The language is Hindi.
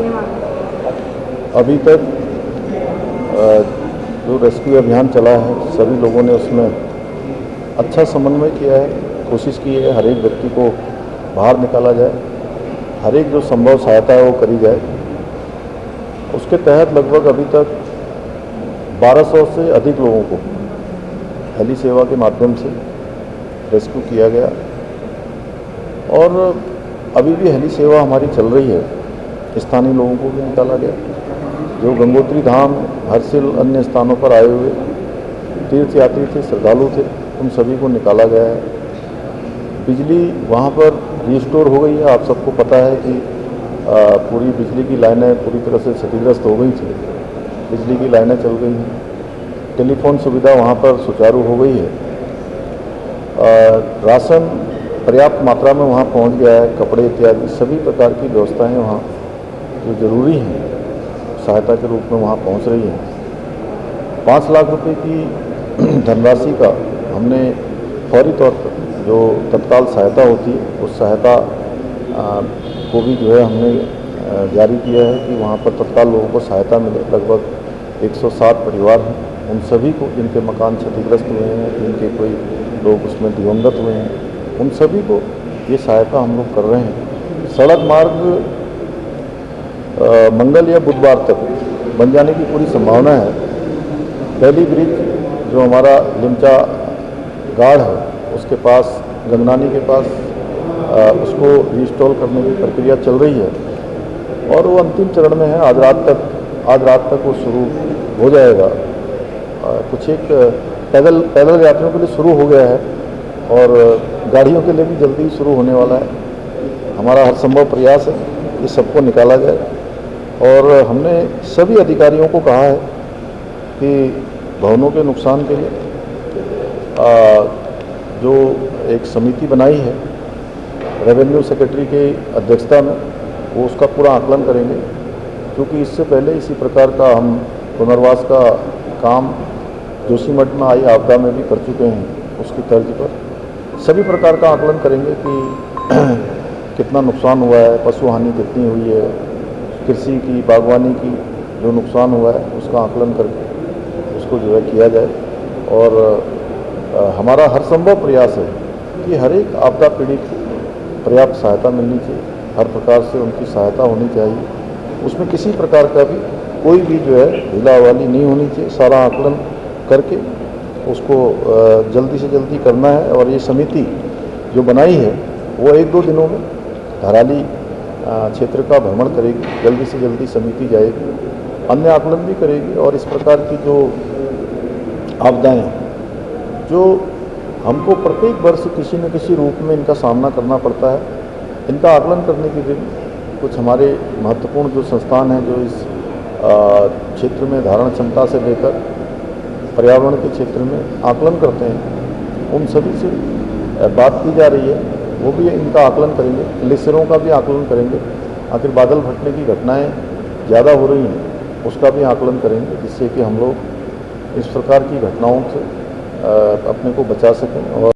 आपकी मांग है? अभी तक जो रेस्क्यू अभियान चला है, सभी लोगों ने उसमें अच्छा समन्वय किया है, कोशिश की है हर एक व्यक्ति को बाहर निकाला जाए, हर एक जो संभव सहायता है वो करी जाए। उसके तहत लगभग अभी तक 1200 से अधिक लोगों को हेली सेवा के माध्यम से रेस्क्यू किया गया और अभी भी हेली सेवा हमारी चल रही है। स्थानीय लोगों को भी निकाला गया, जो गंगोत्री धाम, हरसिल, अन्य स्थानों पर आए हुए तीर्थयात्री थे, श्रद्धालु थे, उन सभी को निकाला गया है। बिजली वहाँ पर रिस्टोर हो गई है। आप सबको पता है कि पूरी बिजली की लाइनें पूरी तरह से क्षतिग्रस्त हो गई थी, बिजली की लाइनें चल गई हैं। टेलीफोन सुविधा वहाँ पर सुचारू हो गई है। राशन पर्याप्त मात्रा में वहाँ पहुँच गया है, कपड़े इत्यादि सभी प्रकार की व्यवस्थाएं वहाँ जो जरूरी हैं सहायता के रूप में वहाँ पहुँच रही हैं। 5 लाख रुपए की धनराशि का हमने फौरी तौर पर जो तत्काल सहायता होती है उस सहायता को भी जो है हमने जारी किया है कि वहाँ पर तत्काल लोगों को सहायता मिले। लगभग 160 परिवार हैं, उन सभी को जिनके मकान क्षतिग्रस्त हुए हैं, जिनके कोई लोग उसमें दिवंगत हुए हैं, उन सभी को ये सहायता हम लोग कर रहे हैं। सड़क मार्ग मंगल या बुधवार तक बन जाने की पूरी संभावना है। पहली ब्रिज जो हमारा लिमचा गाढ़ है उसके पास, गंगनानी के पास, उसको रिस्टॉल करने की प्रक्रिया चल रही है और वो अंतिम चरण में है। आज रात तक वो शुरू हो जाएगा। कुछ एक पैदल यात्रियों के लिए शुरू हो गया है और गाड़ियों के लिए भी जल्दी शुरू होने वाला है। हमारा हर संभव प्रयास है कि सबको निकाला जाए और हमने सभी अधिकारियों को कहा है कि भवनों के नुकसान के लिए जो एक समिति बनाई है रेवेन्यू सेक्रेटरी की अध्यक्षता में, वो उसका पूरा आकलन करेंगे, क्योंकि इससे पहले इसी प्रकार का हम पुनर्वास का काम जोशीमठ में आई आपदा में भी कर चुके हैं। उसकी तर्ज पर सभी प्रकार का आकलन करेंगे कि कितना नुकसान हुआ है, पशु हानि कितनी हुई है, कृषि की, बागवानी की जो नुकसान हुआ है उसका आकलन करके उसको जो है किया जाए। और हमारा हर संभव प्रयास है कि हर एक आपदा पीड़ित को पर्याप्त सहायता मिलनी चाहिए, हर प्रकार से उनकी सहायता होनी चाहिए। उसमें किसी प्रकार का भी कोई भी जो है ढीलावाली नहीं होनी चाहिए। सारा आकलन करके उसको जल्दी से जल्दी करना है। और ये समिति जो बनाई है वो 1-2 दिनों में धराली क्षेत्र का भ्रमण करेगी, जल्दी से जल्दी समिति जाएगी, अन्य आकलन भी करेगी और इस प्रकार की जो आपदाएं जो हमको प्रत्येक वर्ष किसी न किसी रूप में इनका सामना करना पड़ता है, इनका आकलन करने के लिए कुछ हमारे महत्वपूर्ण जो संस्थान हैं जो इस क्षेत्र में धारण क्षमता से लेकर पर्यावरण के क्षेत्र में आकलन करते हैं, उन सभी से बात की जा रही है। वो भी इनका आकलन करेंगे, ग्लेशियरों का भी आकलन करेंगे। आखिर बादल फटने की घटनाएं ज़्यादा हो रही हैं, उसका भी आकलन करेंगे, जिससे कि हम लोग इस प्रकार की घटनाओं से अपने को बचा सकें और